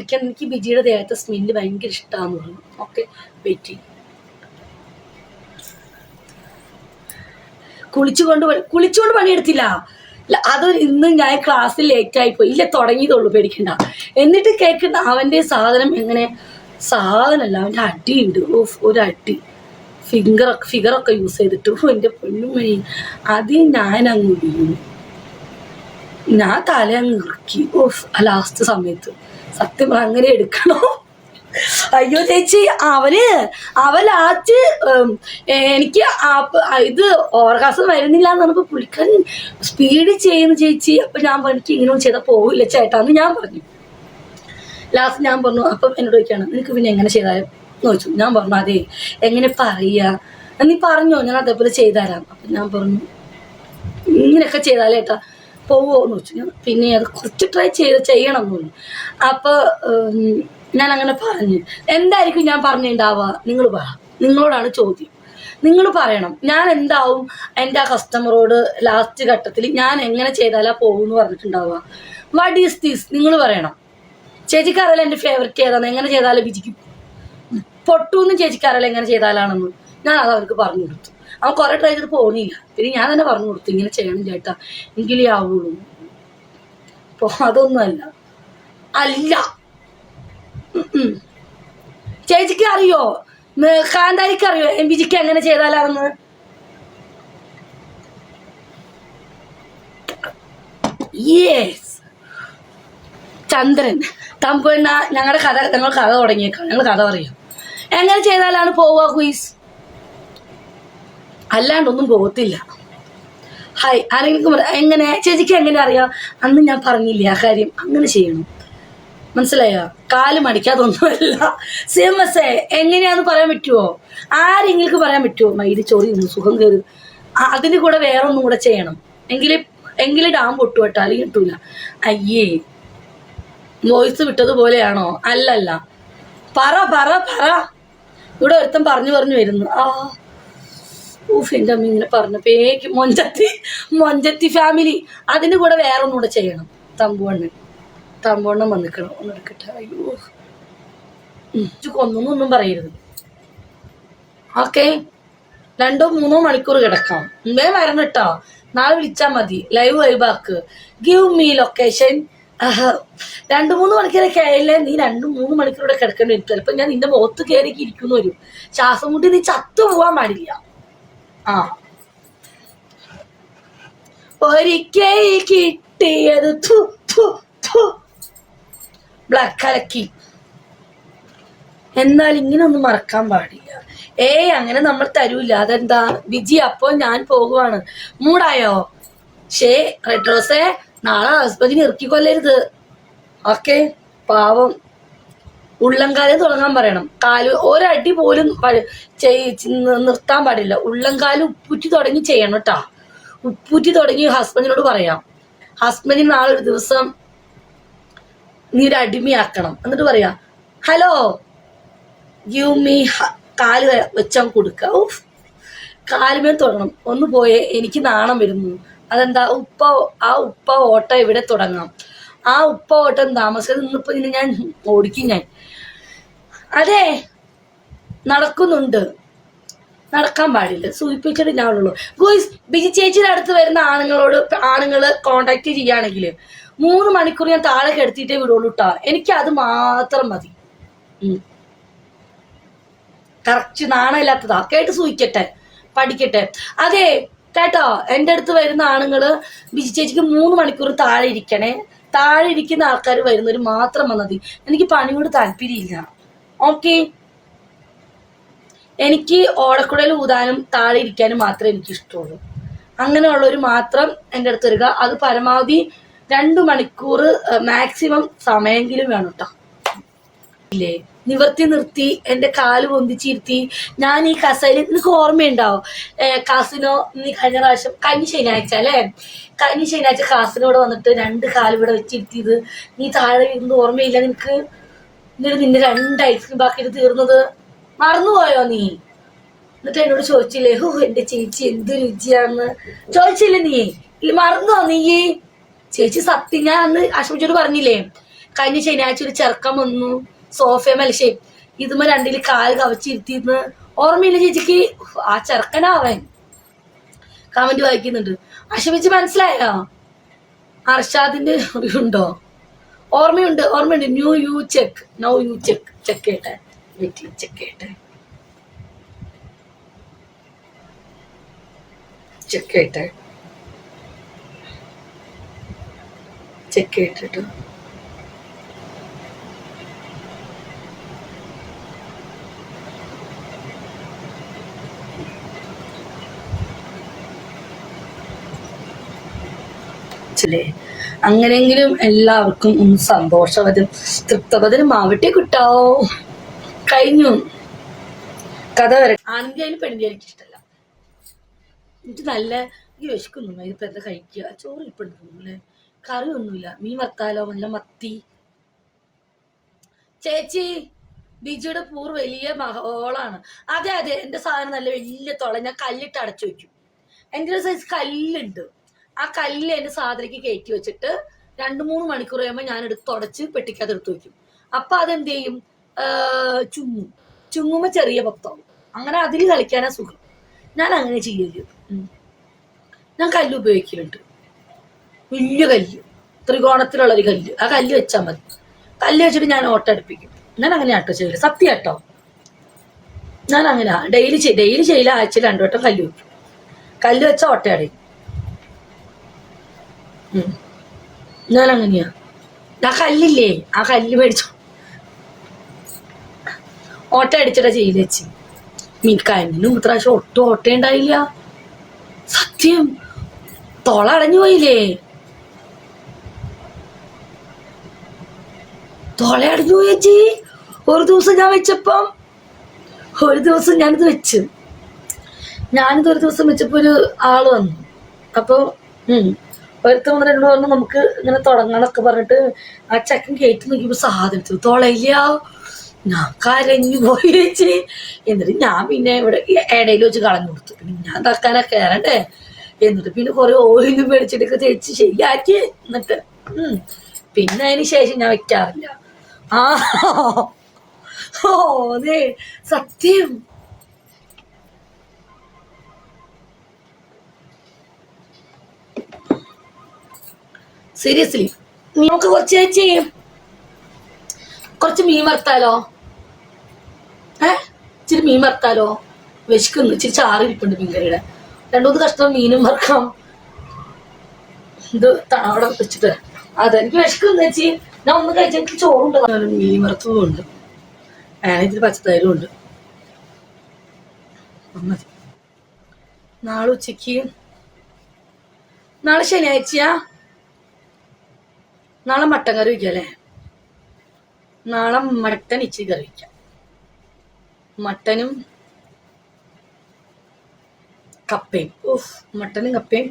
വിളിക്കാൻ എനിക്ക് ബിജിയുടെ ദേഹത്തെ സ്മെല്ല് ഭയങ്കര ഇഷ്ടമാണെന്ന് പറഞ്ഞു. ഓക്കെ വെയിറ്റ് ചെയ്യും. കുളിച്ചുകൊണ്ട് പണിയെടുത്തില്ല. അത് ഇന്ന് ഞാൻ ക്ലാസ്സിൽ ലേറ്റ് ആയിപ്പോയി. ഇല്ല തുടങ്ങിയതുള്ളൂ, പേടിക്കണ്ട. എന്നിട്ട് കേൾക്കുന്ന അവൻ്റെ സാധനം എങ്ങനെ സാധനമല്ല, അവൻ്റെ അടിയുണ്ട്. ഒരു അടി ഫിഗറൊക്കെ യൂസ് ചെയ്തിട്ട് എൻ്റെ പെണ്ണുമണി അതിൽ ഞാൻ അങ്ങ് വീണു. ഞാൻ തല അങ്ങ് ഇറക്കി. ലാസ്റ്റ് സമയത്ത് സത്യം അങ്ങനെ എടുക്കണോ? അയ്യോ ചേച്ചി, അവ ലാസ്റ്റ് എനിക്ക് ഇത് ഓർഗാസം വരുന്നില്ല എന്ന് പറഞ്ഞപ്പോൾ പുള്ളിക്കാരൻ സ്പീഡ് ചെയ്യുന്നു ചേച്ചി. അപ്പൊ ഞാൻ പറഞ്ഞു എനിക്ക് ഇങ്ങനെ ചെയ്താൽ പോവില്ല ചേട്ടാന്ന് ഞാൻ പറഞ്ഞു. ലാസ്റ്റ് ഞാൻ പറഞ്ഞു, അപ്പം എന്നോട് ചോദിക്കാണ് നിനക്ക് പിന്നെ എങ്ങനെ ചെയ്താലും ചോദിച്ചു. ഞാൻ പറഞ്ഞു അതെ എങ്ങനെ പറയാ, നീ പറഞ്ഞോ ഞാൻ അതേപോലെ ചെയ്തുതരാം. അപ്പം ഞാൻ പറഞ്ഞു ഇങ്ങനെയൊക്കെ ചെയ്താലേട്ടാ പോവോന്ന് ചോദിച്ചു. ഞാൻ പിന്നെ അത് കുറച്ച് ട്രൈ ചെയ്യണം എന്ന് പറഞ്ഞു. അപ്പോൾ ഞാൻ അങ്ങനെ പറഞ്ഞു. എന്തായിരിക്കും ഞാൻ പറഞ്ഞിട്ടുണ്ടാവുക? നിങ്ങൾ പറ, നിങ്ങളോടാണ് ചോദ്യം, നിങ്ങൾ പറയണം. ഞാൻ എന്താവും എൻ്റെ ആ കസ്റ്റമറോട് ലാസ്റ്റ് ഘട്ടത്തിൽ ഞാൻ എങ്ങനെ ചെയ്താലാ പോകുമെന്ന് പറഞ്ഞിട്ടുണ്ടാവുക? വാട്ട് ഈസ് ദിസ് നിങ്ങൾ പറയണം. ചേച്ചിക്കറിയില്ല എൻ്റെ ഫേവററ്റ് ഏതാണ്, എങ്ങനെ ചെയ്താലും വിജിക്കും പൊട്ടൂന്നും ചേച്ചിക്കറിയില്ല എങ്ങനെ ചെയ്താലാണെന്ന്. ഞാൻ അത് അവർക്ക് പറഞ്ഞു കൊടുത്തു. അവൻ കുറേ ട്രൈ ചെയ്ത് പോകുന്നില്ല. പിന്നെ ഞാൻ തന്നെ പറഞ്ഞു കൊടുത്തു ഇങ്ങനെ ചെയ്യണം ചേട്ടാ എങ്കിലേ ആവുള്ളൂ. അപ്പോൾ അതൊന്നുമല്ല അല്ല. ചേച്ചിക്ക് അറിയോ, കാന്താരിക്ക് അറിയോ വിജിക്ക് എങ്ങനെ ചെയ്താലാണെന്ന്? യെസ് ചന്ദ്രൻ തമ്പുന്ന ഞങ്ങൾ കഥ തുടങ്ങിയേക്കാം. ഞങ്ങൾ കഥ പറയും എങ്ങനെ ചെയ്താലാണ് പോവുക ക്വീസ്, അല്ലാണ്ടൊന്നും പോകത്തില്ല. ഹായ് ആരെങ്കിലും എങ്ങനെ ചേച്ചിക്ക് എങ്ങനെ അറിയാം? അന്ന് ഞാൻ പറഞ്ഞില്ലേ ആ കാര്യം, അങ്ങനെ ചെയ്യണം. മനസ്സിലായോ? കാല് മടിക്കാതൊന്നുമല്ല. സിഎംഎസ് എങ്ങനെയാന്ന് പറയാൻ പറ്റുമോ? ആരെങ്കിലും പറയാൻ പറ്റുമോ? മൈര് ചൊറിയുന്നു സുഖം കയറി. അതിന് കൂടെ വേറെ ഒന്നും കൂടെ ചെയ്യണം. എങ്കിലും ഡാം പൊട്ടു കേട്ടോ, അല്ലെങ്കിൽ കിട്ടൂല. അയ്യേ വോയിസ് വിട്ടതുപോലെയാണോ? അല്ലല്ല, പറ പറ പറ. ഇവിടെ ഒരുത്തം പറഞ്ഞു വരുന്നു. എൻ്റെ അമ്മ ഇങ്ങനെ പറഞ്ഞു പേക്ക് മൊഞ്ചത്തി ഫാമിലി. അതിന് കൂടെ വേറെ ഒന്നും കൂടെ ചെയ്യണം. തമ്പുവണ്ണം വന്നിക്കണം. ഒന്ന് എടുക്കട്ടെ. അയ്യോ കൊന്നൊന്നും പറയരുത്. ഓക്കെ 2-3 മണിക്കൂർ കിടക്കാം. മുമ്പേ വരണം കേട്ടോ. നാളെ വിളിച്ചാൽ മതി. ലൈവ് വൈബാക്ക്. Give me location. 2-3 മണിക്കൂറൊക്കെ ആയില്ലേ? നീ 2-3 മണിക്കൂറൂടെ കിടക്കേണ്ടി വരും. ചിലപ്പോൾ ഞാൻ നിന്റെ മുഖത്ത് കയറിയൊക്കെ ഇരിക്കുന്നു വരും. ശ്വാസം മുട്ടി നീ ചത്തു പോവാൻ പാടില്ല. ഒരിക്കൽ കിട്ടിയത് ബ്ലാക്ക് കലക്കി. എന്നാൽ ഇങ്ങനെ ഒന്നും മറക്കാൻ പാടില്ല. അങ്ങനെ നമ്മൾ തരൂല. അതെന്താ വിജി? അപ്പോൾ ഞാൻ പോകുവാണ്. മൂടായോ? റെഡ് റോസേ നാളെ ഹസ്ബൻഡിന് ഇറക്കിക്കൊല്ലരുത്. ഓക്കെ പാവം. ഉള്ളംകാലം തുടങ്ങാൻ പറയണം. കാല് ഒരടി പോലും നിർത്താൻ പാടില്ല. ഉള്ളംകാലം ഉപ്പൂറ്റി തുടങ്ങി ചെയ്യണം കേട്ടാ. ഉപ്പൂറ്റി തുടങ്ങി ഹസ്ബൻഡിനോട് പറയാം. ഹസ്ബൻഡിന് നാളെ ഒരു ദിവസം നീ ഒരു അടിമയാക്കണം. എന്നിട്ട് പറയാ ഹലോ ഗിവ് മീ. കാല് വെച്ചാൽ കൊടുക്കുക. കാലുമേ തുടങ്ങണം. ഒന്ന് പോയേ എനിക്ക് നാണം വരുന്നു. അതെന്താ? ഉപ്പ ഓട്ടം ഇവിടെ തുടങ്ങാം. ആ ഉപ്പ ഓട്ടം താമസിച്ചത് ഇന്നിപ്പോ ഇതിനെ ഞാൻ ഓടിക്കും. ഞാൻ അതെ നടക്കുന്നുണ്ട്. നടക്കാൻ പാടില്ല. സൂചിപ്പിച്ചിട്ട് ഞാനുള്ളൂ. ഗോയ്സ് ബിജി ചേച്ചിയുടെ അടുത്ത് വരുന്ന ആണുങ്ങള് കോണ്ടാക്ട് ചെയ്യുകയാണെങ്കിൽ 3 മണിക്കൂർ ഞാൻ താഴെ കിടത്തിയിട്ടേ വിടുള്ളൂ കേട്ടോ. എനിക്ക് അത് മാത്രം മതി. കറക്റ്റ് നാണമില്ലാത്തതാ. കേട്ട് സൂചിക്കട്ടെ, പഠിക്കട്ടെ. അതെ കേട്ടോ. എൻ്റെ അടുത്ത് വരുന്ന ആണുങ്ങള് ബിജി ചേച്ചിക്ക് 3 മണിക്കൂർ താഴെ ഇരിക്കണേ. താഴെ ഇരിക്കുന്ന ആൾക്കാർ വരുന്നവർ മാത്രം വന്നത്. എനിക്ക് പണിയോട് താല്പര്യമില്ല. ഓക്കെ എനിക്ക് ഓടക്കുടൽ ഊതാനും താഴെ ഇരിക്കാനും മാത്രമേ എനിക്ക് ഇഷ്ടമുള്ളൂ. അങ്ങനെയുള്ളവർ മാത്രം എൻ്റെ അടുത്ത് വരിക. അത് പരമാവധി 2 മണിക്കൂർ മാക്സിമം സമയമെങ്കിലും വേണം കേട്ടോ. ഇല്ലേ നിവർത്തി നിർത്തി എൻ്റെ കാല് പൊന്തിച്ചിരുത്തി ഞാൻ ഈ കസേര. നിനക്ക് ഓർമ്മയുണ്ടാവും കാസിനോ? നീ കഴിഞ്ഞ ശനിയാഴ്ച അല്ലേ? കഴിഞ്ഞ ശനിയാഴ്ച കാസിനോട് വന്നിട്ട് 2 കാല് ഇവിടെ വെച്ചിരുത്തിയത് നീ താഴെ ഇരുന്ന് ഓർമ്മയില്ല നിനക്ക്? എന്നിട്ട് നിന്റെ 2 ഐസ്ക്രീം ബാക്കിയിട്ട് തീർന്നത് മറന്നുപോയോ നീ? എന്നിട്ട് എന്നോട് ചോദിച്ചില്ലേ എൻ്റെ ചേച്ചി എന്ത് രുചിയാന്ന് ചോദിച്ചില്ലേ നീ? മറന്നോ നീ? ചേച്ചി സത്യം ഞാൻ അന്ന് അശ്വതിയോട് പറഞ്ഞില്ലേ കഴിഞ്ഞ ശനിയാഴ്ച ഒരു ചെറുക്കം വന്നു സോഫയമേൽ ഇതുമ്മ രണ്ടിൽ കാല് കവച്ചിരുത്തിന്ന് ഓർമ്മയില്ല ചേച്ചിക്ക്? ആ ചെറുക്കനാവൻ കമന്റ് വായിക്കുന്നുണ്ട്. അശ്വമിച്ച് മനസ്സിലായോ? അർഷാദിന്റെ ഉണ്ടോ? ഓർമ്മയുണ്ട്. New you check, no you check. Check ചെയ്യട്ടെ, ചെക്ക് ചെയ്യട്ടെ, ചെക്ക് ചെയ്യട്ടെ, ചെക്ക് ചെയ്തിട്ട് അങ്ങനെയെങ്കിലും എല്ലാവർക്കും ഒന്ന് സന്തോഷവതും തൃപ്തവതനും ആവട്ടെ കിട്ടാവോ. കഴിഞ്ഞു കഥ വരെ. ആണിന്റെയും പെണ്ണിന്റെ എനിക്ക് ഇഷ്ടമല്ല. എനിക്ക് നല്ല ഈ വിശക്കൊന്നും ഇതിപ്പോ എന്താ കഴിക്കുക? ചോറ് ഇരിപ്പുണ്ടല്ലേ, കറി ഒന്നുമില്ല. മീൻ വറുത്താലോ? നല്ല മത്തി. ചേച്ചി ബിജുയുടെ പൂർ വലിയ മഹോളാണ്. അതെ അതെ, എന്റെ സാധനം നല്ല വലിയ തുള. ഞാൻ കല്ലിട്ട് അടച്ചു വെക്കും. എൻ്റെ ഒരു സൈസ് കല്ലുണ്ട്. ആ കല്ല് എന്റെ സാധനയ്ക്ക് കയറ്റി വെച്ചിട്ട് 2-3 മണിക്കൂർ കഴിയുമ്പോൾ ഞാൻ എടുത്ത് തുടച്ച് പെട്ടിക്കകത്ത് എടുത്ത് വെക്കും. അപ്പൊ അതെന്ത് ചെയ്യും? ചുങ്ങുമ്പോ ചെറിയ പത്താവും. അങ്ങനെ അതിൽ കളിക്കാനാ സുഖം. ഞാൻ അങ്ങനെ ചെയ്യല്. ഞാൻ കല്ല് ഉപയോഗിക്കലുണ്ട്. വലിയ കല്ല്, ത്രികോണത്തിലുള്ള ഒരു കല്ല്. ആ കല്ല് വെച്ചാൽ മതി. കല്ല് വെച്ചിട്ട് ഞാൻ ഓട്ട അടുപ്പിക്കും. ഞാൻ അങ്ങനെ ആട്ടോ ചെയ്യല്. സത്യം കേട്ടോ, ഞാൻ അങ്ങനെ ഡെയിലി ചെയ്യില്ല. ആഴ്ചയിൽ 2 വട്ടം കല്ല് വെക്കും. കല്ല് വെച്ച ഓട്ട അടയും. ഞാൻ അങ്ങനെയാ. ആ കല്ലില്ലേ, ആ കല്ല് മേടിച്ചോ ഓട്ട അടിച്ചിട്ടാ ചെയ്യില്ല ചേച്ചി. മീൻകായനും ഇപ്രാവശ്യം ഒട്ടും ഓട്ട ഉണ്ടായില്ല. സത്യം, തൊള അടഞ്ഞു പോയില്ലേ? തൊള അടഞ്ഞു പോയി ചേച്ചി. ഒരു ദിവസം ഞാൻ വെച്ചപ്പം, ഞാനിത് വെച്ചു. ഒരു ദിവസം വെച്ചപ്പോ ഒരു ആള് വന്നു. അപ്പൊ ഒരുത്തം വന്നിട്ട് എന്നോട് പറഞ്ഞു നമുക്ക് ഇങ്ങനെ തുടങ്ങണൊക്കെ പറഞ്ഞിട്ട് ആ ചക്കൻ കയറ്റി നോക്കിയപ്പോ സാധനത്തിൽ തൊളയില്ല. ഞാൻ കരഞ്ഞു പോയി ചേച്ചി. എന്നിട്ട് ഞാൻ പിന്നെ ഇവിടെ ഇടയിൽ വെച്ച് കളഞ്ഞു കൊടുത്തു. പിന്നെ ഞാൻ തക്കാനെ കയറണ്ടേ. എന്നിട്ട് പിന്നെ കുറെ ഓയിലും മേടിച്ചിട്ടൊക്കെ ചേച്ചി ശരിയാക്കി. എന്നിട്ട് പിന്നെ അതിന് ശേഷം ഞാൻ വെക്കാറില്ല. ആ ഓ അതെ, സത്യം. സീരിയസ്ലി നമുക്ക് കുറച്ച് മീൻ വറുത്താലോ? ഇച്ചിരി മീൻ വറുത്താലോ? വിശക്കുന്നു. ഇച്ചിരി ചാറിരിപ്പുണ്ട് മീൻകറിയുടെ. 2-3 കഷ്ണം മീനും വറുക്കാം. ഇത് അവിടെ വെച്ചിട്ട് അതെനിക്ക് വിശക്കുന്നു ചേച്ചി. ഞാൻ ഒന്ന് കഴിച്ചാൽ എനിക്ക് ചോറുണ്ട്. മീൻ വറുത്തതും ഉണ്ട്, ഇതിൽ പച്ചത്തൈരും ഉണ്ട്. നാളെ ഉച്ചക്ക്, നാളെ ശനിയാഴ്ചയാ. നാളെ മട്ടൻ കറി വയ്ക്കാം അല്ലേ? നാളെ മട്ടൻ ഇച്ചിരി കറി വയ്ക്കാം. മട്ടനും കപ്പയും. മട്ടനും കപ്പയും